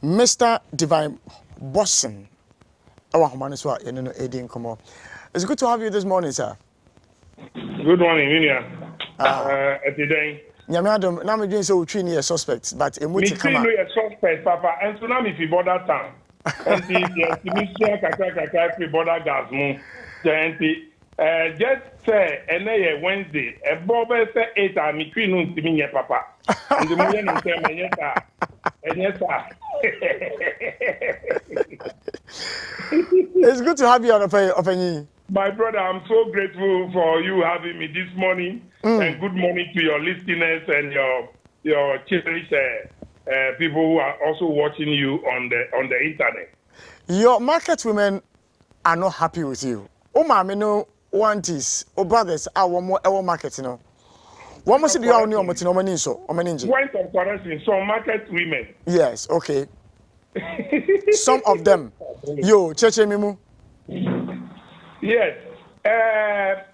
Mr. Divine Bosson. It's good to have you this morning, sir. Good morning, Minia. Today. Nyamiadom, now I'm doing so treating a suspect, but a Me treating a suspect, Papa, and so now if you border town, and the Mr. Kaka border gas moon, just say, and then Wednesday, a bobber say 8 hours, me treating to me, Papa, and the million and tell me, yes, and yes, It's good to have you on a My brother, I'm so grateful for you having me this morning, and good morning to your listeners and your cherished people who are also watching you on the internet. Your market women are not happy with you. Oh, mommy, no, aunties, or brothers are one more our market, you know. What must be our new so or meninja? Point of correction, some market women. Yes, okay. Some of them. Yo, Cheche Mimu. Yes,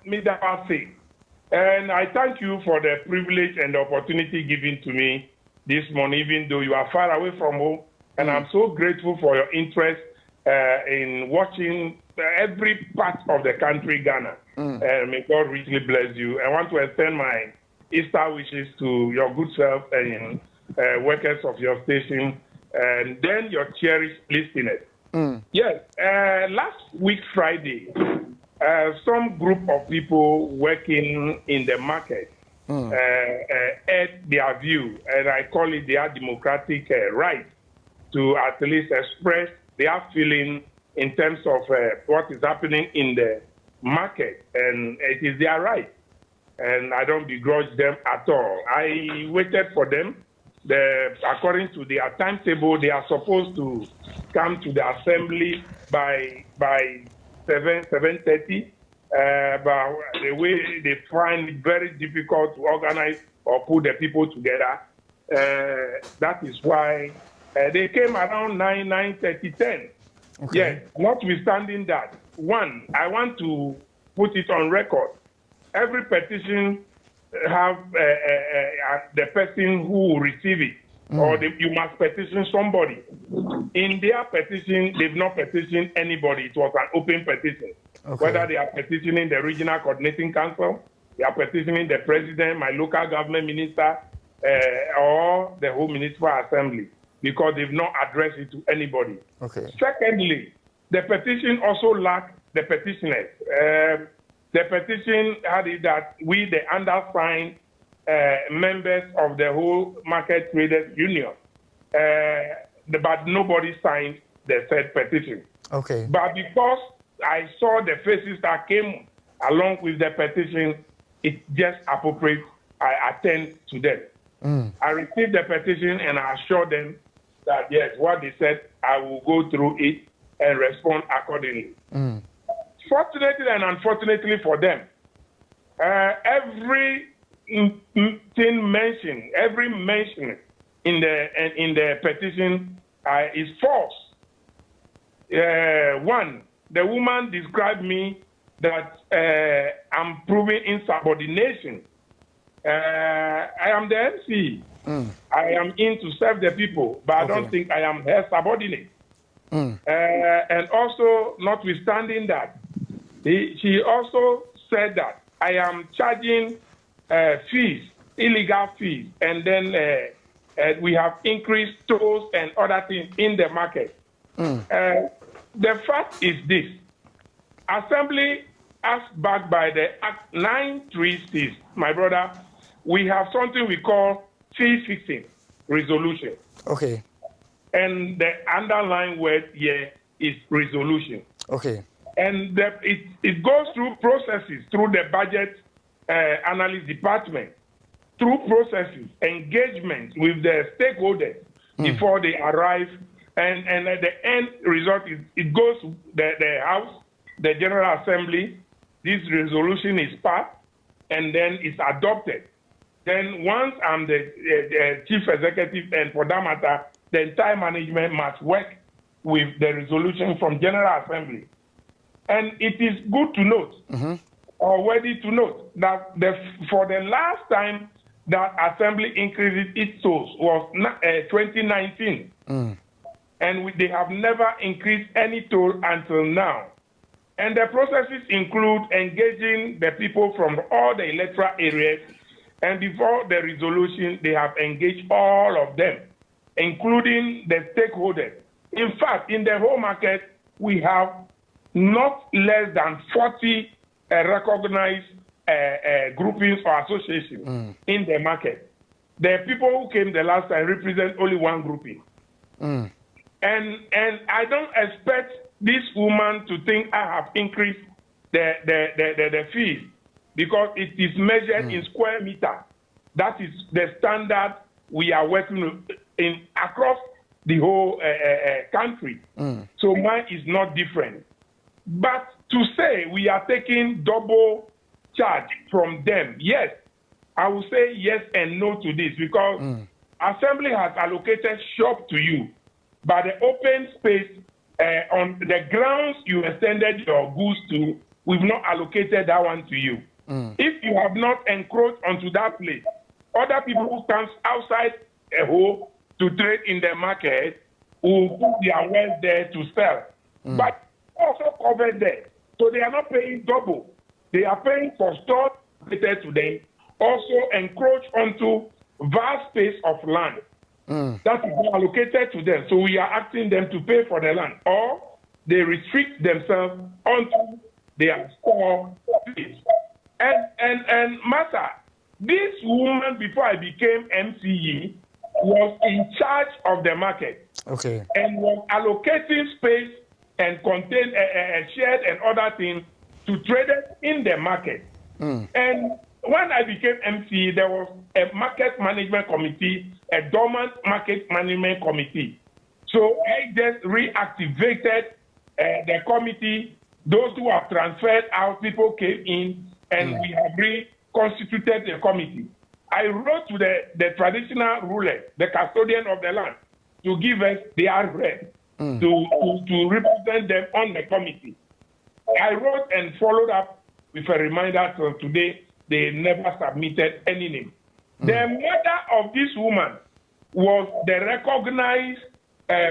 Midapasi. And I thank you for the privilege and the opportunity given to me this morning, even though you are far away from home. And I'm so grateful for your interest in watching every part of the country, Ghana. And may God richly bless you. I want to extend my Easter wishes to your good self and workers of your station, and then your cherished listeners. Yes, last week Friday, some group of people working in the market aired their view, and I call it their democratic right to at least express their feeling in terms of what is happening in the market, and it is their right, and I don't begrudge them at all. I waited for them. According to their timetable, they are supposed to come to the assembly by 7:30. But the way they find it very difficult to organize or put the people together, that is why they came around 9:30, 10. Okay. Yes, notwithstanding that, one, I want to put it on record. Every petition have the person who will receive it, or you must petition somebody. In their petition, they've not petitioned anybody. It was an open petition. Okay. Whether they are petitioning the Regional Coordinating Council, they are petitioning the President, my local government minister, or the whole Municipal Assembly, because they've not addressed it to anybody. Okay. Secondly, the petition also lacked the petitioners. The petition had it that we, the undersigned members of the whole Market Traders Union, but nobody signed the said petition. Okay. But because I saw the faces that came along with the petition, it's just appropriate I attend to them. I received the petition and I assured them that, yes, what they said, I will go through it and respond accordingly. Fortunately and unfortunately for them, every thing mentioned, every mention in the petition is false. One, the woman described me that I'm proving insubordination. I am the MC. I am in to serve the people, but I don't think I am her subordinate. And also, notwithstanding that, she also said that I am charging fees, illegal fees, and then we have increased tolls and other things in the market. The fact is this: Assembly, as backed by the Act 936, my brother, we have something we call fee fixing resolution. Okay. And the underlying word here is resolution. Okay. And it goes through processes, through the budget analyst department, through processes, engagement with the stakeholders before they arrive. And at the end result, it goes to the House, the General Assembly. This resolution is passed, and then it's adopted. Then once I'm the chief executive, and for that matter, the entire management must work with the resolution from General Assembly. And it is good to note, or worthy to note, that for the last time that Assembly increased its tolls was 2019. and they have never increased any toll until now. And the processes include engaging the people from all the electoral areas, and before the resolution, they have engaged all of them, including the stakeholders. In fact, in the whole market, we have not less than 40 recognized groupings or associations in the market. The people who came the last time represent only one grouping. And I don't expect this woman to think I have increased the fees, because it is measured in square meter. That is the standard we are working in across the whole country. So mine is not different. But to say we are taking double charge from them, yes, I will say yes and no to this, because Assembly has allocated shop to you, but the open space on the grounds you extended your goods to, we've not allocated that one to you. If you have not encroached onto that place, other people who come outside a hole to trade in the market will put their wealth there to sell. But also covered there. So they are not paying double. They are paying for stores related to them, also encroach onto vast space of land that is allocated to them. So we are asking them to pay for the land, or they restrict themselves onto their store space. And Master, this woman, before I became MCE, was in charge of the market. Okay. And was allocating space and contain shared and other things to traders in the market. And when I became MCE, there was a market management committee, a dormant market management committee. So I just reactivated the committee. Those who have transferred out, people came in, and we have reconstituted the committee. I wrote to the traditional ruler, the custodian of the land, to give us their rep, to represent them on the committee. I wrote and followed up with a reminder till today. They never submitted any name. The mother of this woman was the recognized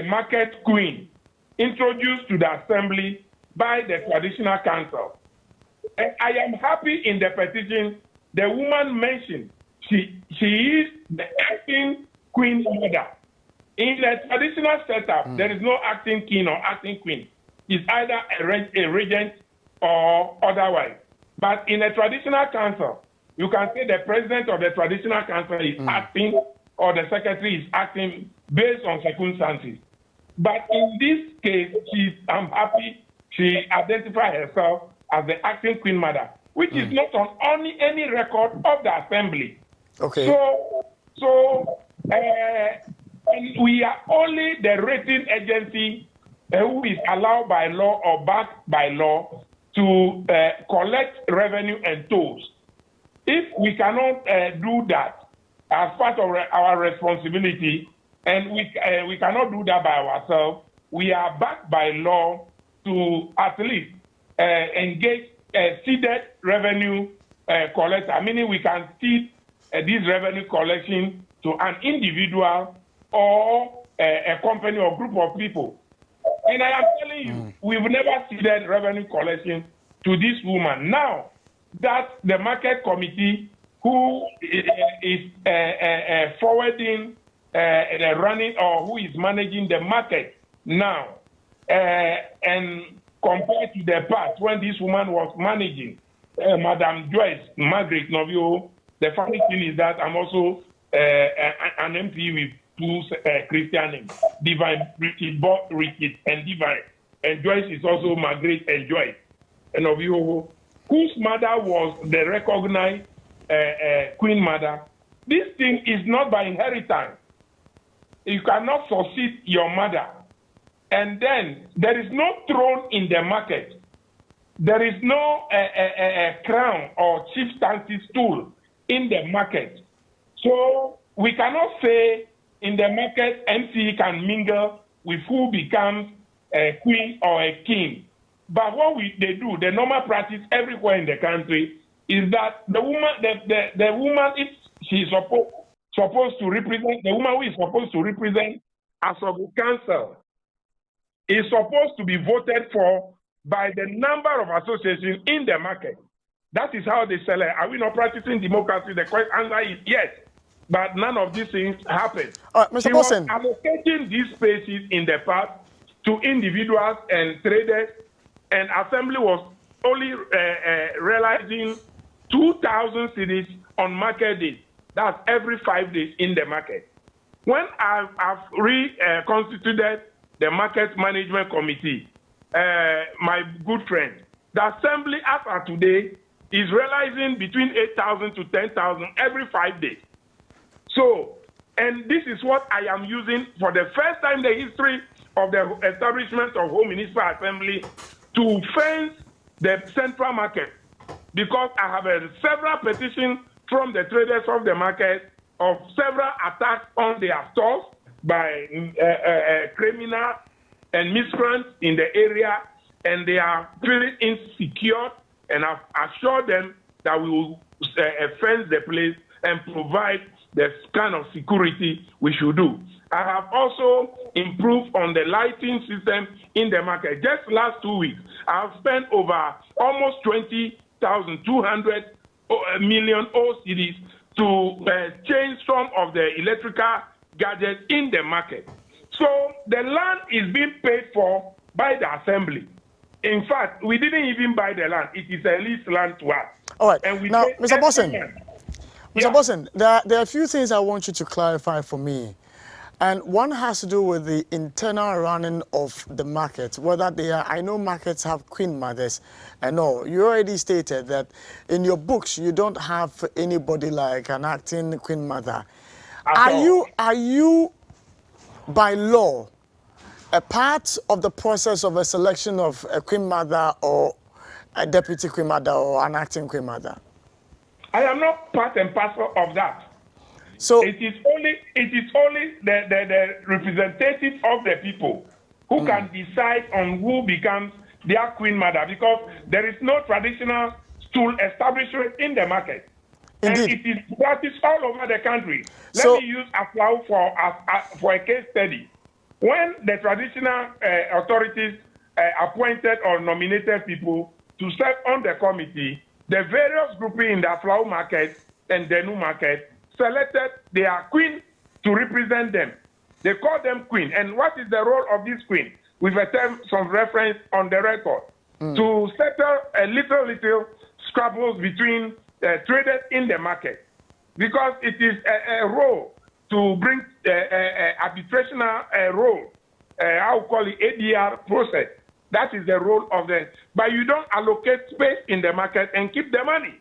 market queen introduced to the assembly by the traditional council. And I am happy in the petition the woman mentioned she is the acting queen mother. In the traditional setup, there is no acting king or acting queen. It's either a regent or otherwise. But in a traditional council, you can say the president of the traditional council is acting, or the secretary is acting based on circumstances. But in this case, I'm happy she identified herself as the acting queen mother, which is not on any record of the assembly. Okay. So we are only the rating agency who is allowed by law or backed by law to collect revenue and tolls. If we cannot do that as part of our responsibility, and we cannot do that by ourselves, we are backed by law to at least engage seeded revenue collector, meaning we can seed this revenue collection to an individual or a company or group of people. And I am telling you, we've never seeded revenue collection to this woman. Now that the market committee, who is forwarding the running, or who is managing the market now, and compared to the past when this woman was managing, Madam Joyce, Margaret Novio, the funny thing is that I'm also an MP with two Christian names, Divine, Richard, and Divine. And Joyce is also Margaret and Joyce. And Novio, whose mother was the recognized queen mother. This thing is not by inheritance. You cannot succeed your mother. And then there is no throne in the market. There is no crown or chieftaincy stool in the market. So we cannot say in the market MC can mingle with who becomes a queen or a king. But what they do, the normal practice everywhere in the country, is that the woman, the woman, if she is supposed to represent, the woman who is supposed to represent as of the council is supposed to be voted for by the number of associations in the market. That is how they select. Are we not practicing democracy? The question answer is yes. But none of these things happen. Mr. Bossen. Was allocating these spaces in the past to individuals and traders, and Assembly was only realizing 2,000 cities on market days. That's every 5 days in the market. When I've reconstituted the Market Management Committee, my good friend, the Assembly as of today is realizing between 8,000 to 10,000 every 5 days. So, and this is what I am using for the first time in the history of the establishment of Home Municipal Assembly to fence the central market, because I have several petitions from the traders of the market of several attacks on their stores by criminals and miscreants in the area, and they are feeling insecure, and I've assured them that we will fence the place and provide the kind of security we should do. I have also improved on the lighting system in the market. Just last 2 weeks, I have spent over almost 20,200 million OCDs to change some of the electrical gadgets in the market. So the land is being paid for by the Assembly. In fact, we didn't even buy the land. It is a leased land to us. All right. And we now, Mr. Bossen, Yeah. Mr. Bossen, there are a few things I want you to clarify for me. And one has to do with the internal running of the market, whether they are, I know markets have queen mothers, and no, you already stated that in your books you don't have anybody like an acting queen mother. Are you by law a part of the process of a selection of a queen mother or a deputy queen mother or an acting queen mother? I am not part and parcel of that. So it is only the representative of the people who can decide on who becomes their queen mother, because there is no traditional stool establishment in the market. Indeed. And it is practiced all over the country. So, Let me use Aflau for a case study. When the traditional authorities appointed or nominated people to serve on the committee, the various groupings in the Aflau market and the new market selected their queen to represent them. They call them queen. And what is the role of this queen? With a term, some reference on the record, to settle a little squabbles between traders in the market, because it is a role to bring arbitrational role, I will call it ADR process. That is the role of the, but you don't allocate space in the market and keep the money.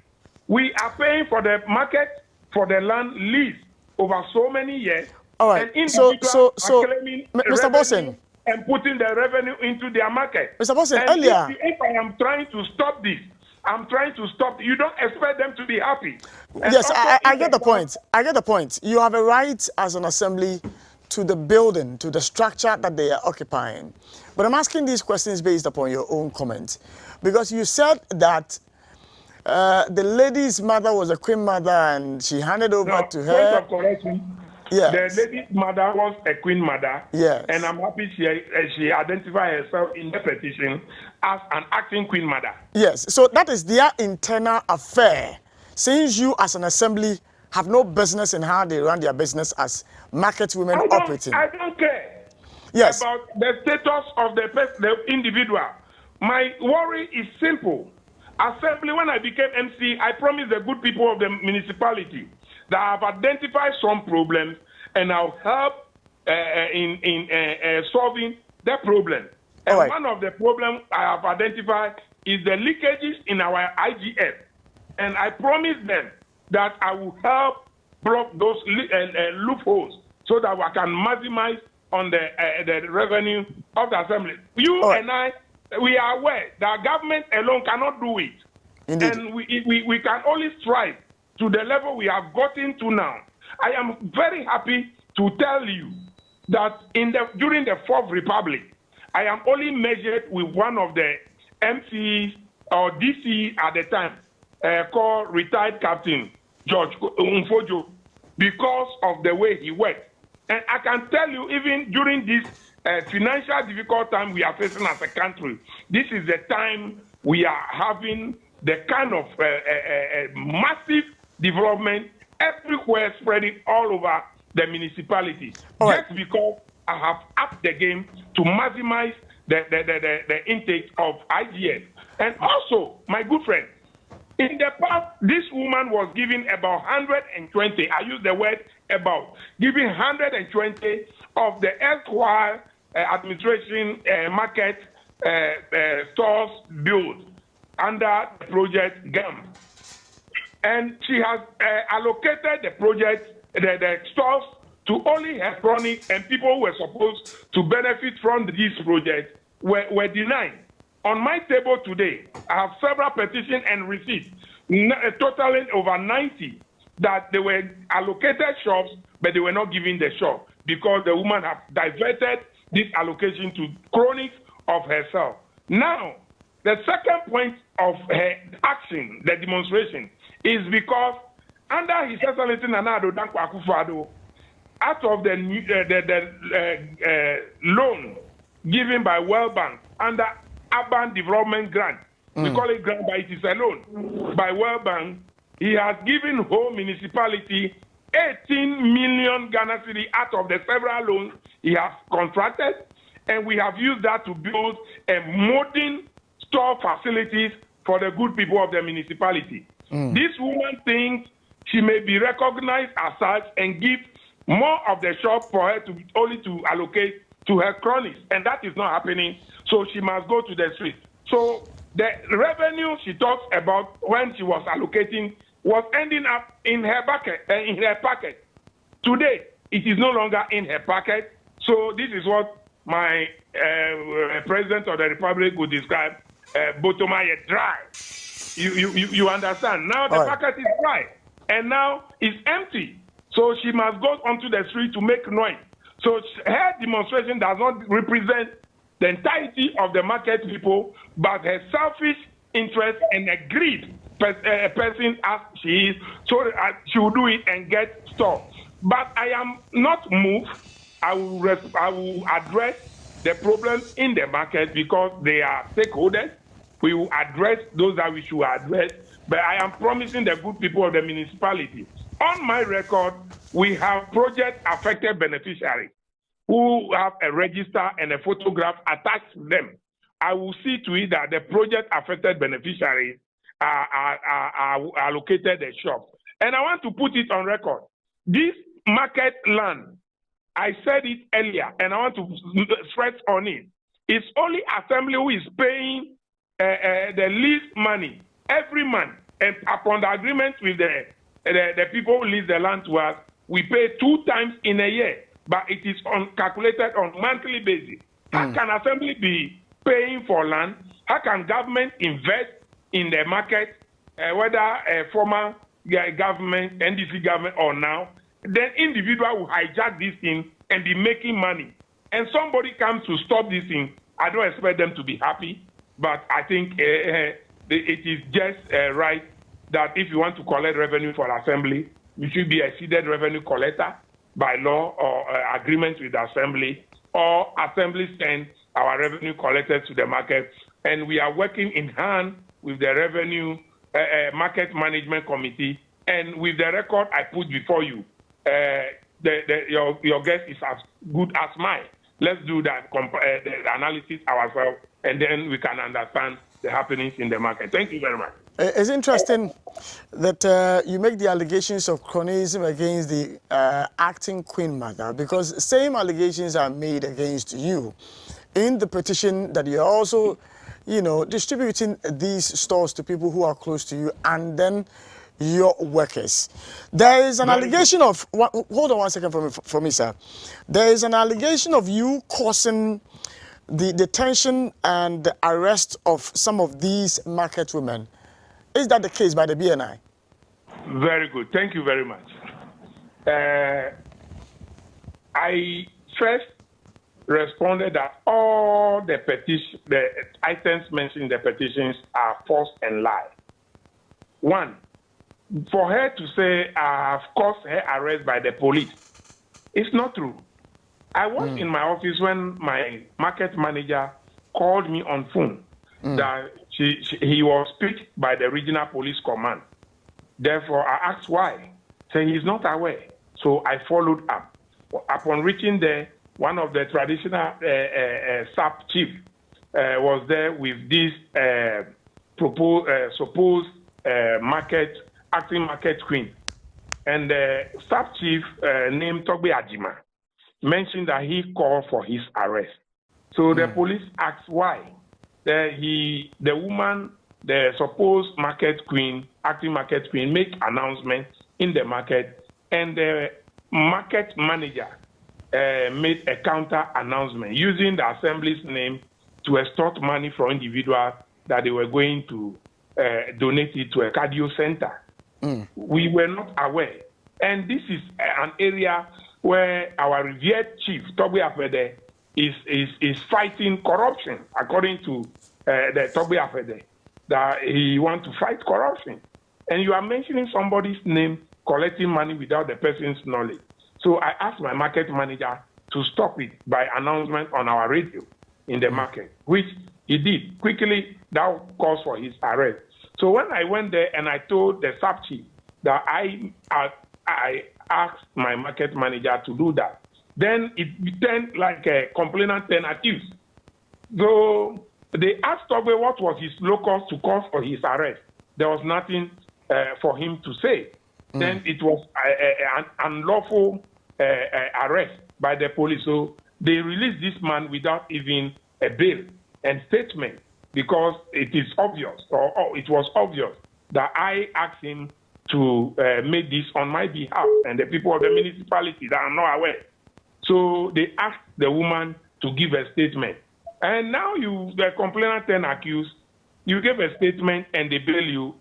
We are paying for the market, for the land lease over so many years. All right. And So, claiming Mr. Bossen, and putting the revenue into their market. Mr. Bossen, and earlier, if I am trying to stop this, I'm trying to stop. You don't expect them to be happy. And yes, also I get the point. I get the point. You have a right as an assembly to the building, to the structure that they are occupying. But I'm asking these questions based upon your own comment, because you said that the lady's mother was a queen mother and she handed over to her. Point of correction. Yes. The lady's mother was a queen mother. Yes. And I'm happy she identified herself in the petition as an acting queen mother. Yes. So that is their internal affair. Since you as an assembly have no business in how they run their business as market women operating. I don't care. Yes. About the status of the individual. My worry is simple. Assembly, when I became MC, I promised the good people of the municipality that I have identified some problems and I'll help in solving the problem. And right. One of the problems I have identified is the leakages in our IGF. And I promised them that I will help block those loopholes so that we can maximize on the revenue of the assembly. You right. and I, we are aware that government alone cannot do it. Indeed. And we can only strive to the level we have gotten to now. I am very happy to tell you that during the Fourth Republic, I am only measured with one of the MCs or DC at the time, called retired Captain George Umfojo, because of the way he worked. And I can tell you, even during this financial difficult time we are facing as a country, this is the time we are having the kind of massive development everywhere, spreading all over the municipality. Just because I have upped the game to maximize the intake of IGS. And also, my good friend, in the past, this woman was giving about 120, I use the word about, giving 120 of the erstwhile administration market stores built under the project GAM. And she has allocated the project, the stores, to only her cronies, and people who were supposed to benefit from this project were denied. On my table today, I have several petitions and receipts, totaling over 90, that they were allocated shops, but they were not given the shop because the woman had diverted this allocation to cronies of herself. Now, the second point of her action, the demonstration, is because under His Excellency Nana Addo Dankwa Akufo-Addo, out of the loan given by World Bank under Urban Development Grant, we call it grant, but it is a loan by World Bank, he has given whole municipality 18 million Ghana cedi out of the several loans he has contracted, and we have used that to build a modern store facilities for the good people of the municipality. This woman thinks she may be recognized as such and give more of the shop for her to only to allocate to her cronies, and that is not happening. So she must go to the street. So the revenue she talks about when she was allocating was ending up in her bucket, in her pocket. Today, it is no longer in her pocket. So this is what my president of the republic would describe Botomaye dry. You understand? Now the bucket is dry, and now it's empty. So she must go onto the street to make noise. So her demonstration does not represent the entirety of the market people, but her selfish interest and a greed person as she is, so she will do it and get stopped. But I am not moved. I will address the problems in the market because they are stakeholders. We will address those that we should address, but I am promising the good people of the municipality. On my record, we have project-affected beneficiaries who have a register and a photograph attached to them. I will see to it that the project-affected beneficiaries are allocated a shop. And I want to put it on record. This market land, I said it earlier, and I want to stress on it. It's only Assembly who is paying the lease money every month. And upon the agreement with the people who lease the land to us, we pay 2 times in a year, but it is calculated on monthly basis. How can Assembly be paying for land? How can government invest in the market, whether a former government, NDC government or now? Then individual will hijack this thing and be making money. And somebody comes to stop this thing. I don't expect them to be happy, but I think it is just right that if you want to collect revenue for Assembly, you should be a seeded revenue collector by law or agreement with the Assembly, or Assembly send our revenue collectors to the market. And we are working in hand with the Revenue Market Management Committee, and with the record I put before you, your guess is as good as mine. Let's do that, the analysis ourselves, and then we can understand the happenings in the market. Thank you very much. It's interesting that you make the allegations of cronyism against the acting Queen Mother, because same allegations are made against you in the petition that you're also, distributing these stores to people who are close to you and then your workers. There is an allegation of, hold on 1 second for me, sir. There is an allegation of you causing the detention and the arrest of some of these market women. Is that the case by the BNI? Very good. Thank you very much. I first responded that all the items mentioned in the petitions are false and lie. One, for her to say I have caused her arrest by the police, it's not true. I was in my office when my market manager called me on phone that he was picked by the regional police command. Therefore, I asked why. Saying he's not aware. So I followed up. Upon reaching there, one of the traditional SAP chief was there with this supposed acting market queen. And the SAP chief named Togbe Ajima mentioned that he called for his arrest. So the police asked why. The woman, the supposed market queen, acting market queen, make announcements in the market, and the market manager made a counter announcement using the assembly's name to extort money from individuals that they were going to donate it to a cardio center. We were not aware. And this is an area where our revered chief, Togbe Afede, is fighting corruption, according to the Togbe Afede, that he wants to fight corruption. And you are mentioning somebody's name collecting money without the person's knowledge. So I asked my market manager to stop it by announcement on our radio in the market, which he did. Quickly, that calls for his arrest. So when I went there and I told the sub chief that I asked my market manager to do that, then it turned like a complainant and accused. So they asked Togbe what was his locus to call for his arrest. There was nothing for him to say. Then it was an unlawful arrest by the police. So they released this man without even a bail and statement, because it is obvious, or it was obvious, that I asked him to make this on my behalf and the people of the municipality that are not aware. So they asked the woman to give a statement. And now you, the complainant and accused, you gave a statement and they bail you.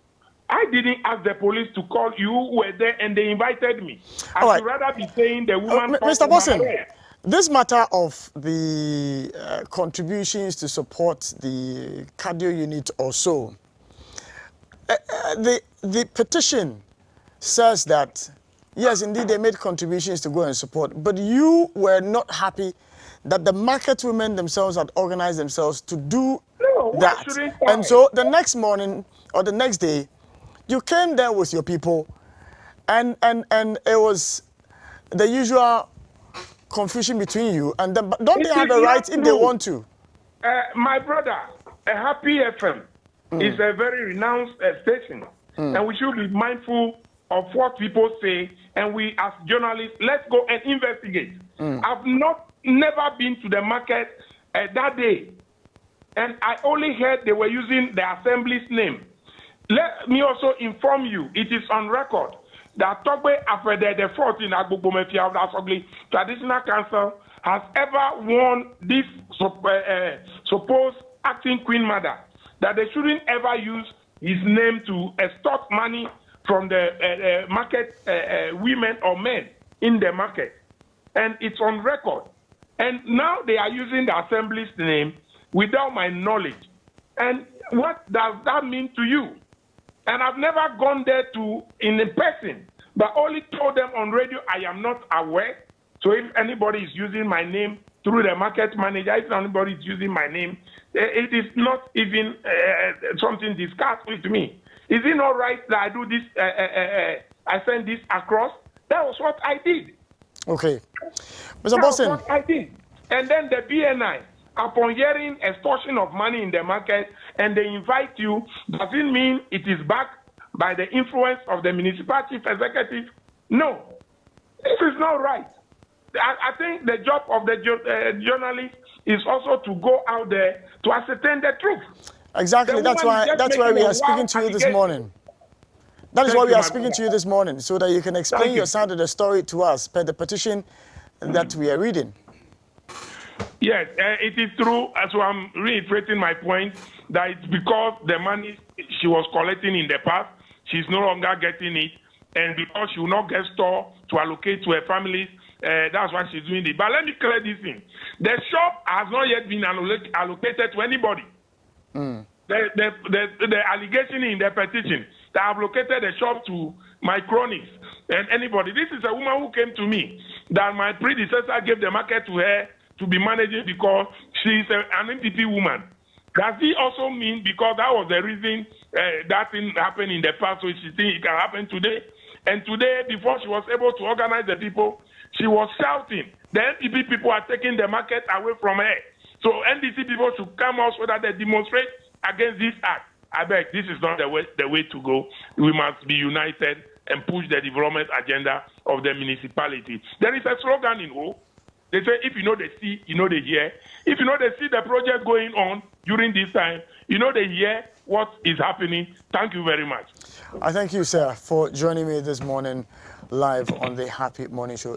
I didn't ask the police to call you, who were there, and they invited me. I should rather be saying the woman... Mr. Bossen, this matter of the contributions to support the cardio unit or so, the petition says that, yes, indeed, they made contributions to go and support, but you were not happy that the market women themselves had organized themselves to do that. And so the next morning or the next day, you came there with your people, and it was the usual confusion between you. And don't they have a right if they want to? My brother, a Happy FM is a very renowned station, and we should be mindful of what people say. And we, as journalists, let's go and investigate. I've never been to the market that day, and I only heard they were using the assembly's name. Let me also inform you, it is on record that Togbe Afede, the 14th Agbogbo of the Assembly Traditional Council, has ever warned this supposed acting Queen Mother that they shouldn't ever use his name to extort money from the market women or men in the market. And it's on record. And now they are using the Assembly's name without my knowledge. And what does that mean to you? And I've never gone there in person, but only told them on radio I am not aware. So if anybody is using my name through the market manager, if anybody is using my name, it is not even something discussed with me. Is it not right that I do this, I send this across? That was what I did. Okay. Mr. Bossen. That's what I did. And then the BNI, upon hearing extortion of money in the market, and they invite you, doesn't mean it is backed by the influence of the municipal chief executive. No, this is not right. I think the job of the journalist is also to go out there to ascertain the truth. Exactly. That's why we are speaking to you this morning. That is why we are speaking to you this morning, so that you can explain your side of the story to us per the petition that we are reading. Yes, it is true. So I'm reiterating my point that it's because the money she was collecting in the past, she's no longer getting it, and because she will not get store to allocate to her families, that's why she's doing it. But let me clear this in. The shop has not yet been allocated to anybody. The allegation in the petition that I've located the shop to my cronies, and anybody. This is a woman who came to me that my predecessor gave the market to her to be managing because she's an MPP woman. Does it also mean because that was the reason that thing happened in the past, so she thinks it can happen today? And today, before she was able to organize the people, she was shouting, the NPP people are taking the market away from her. So NDC people should come out so that they demonstrate against this act. I beg, this is not the way to go. We must be united and push the development agenda of the municipality. There is a slogan in Ho. They say, if you know they see, you know they hear. If you know they see the project going on during this time, you know they hear what is happening. Thank you very much. I thank you, sir, for joining me this morning live on the Happy Morning Show.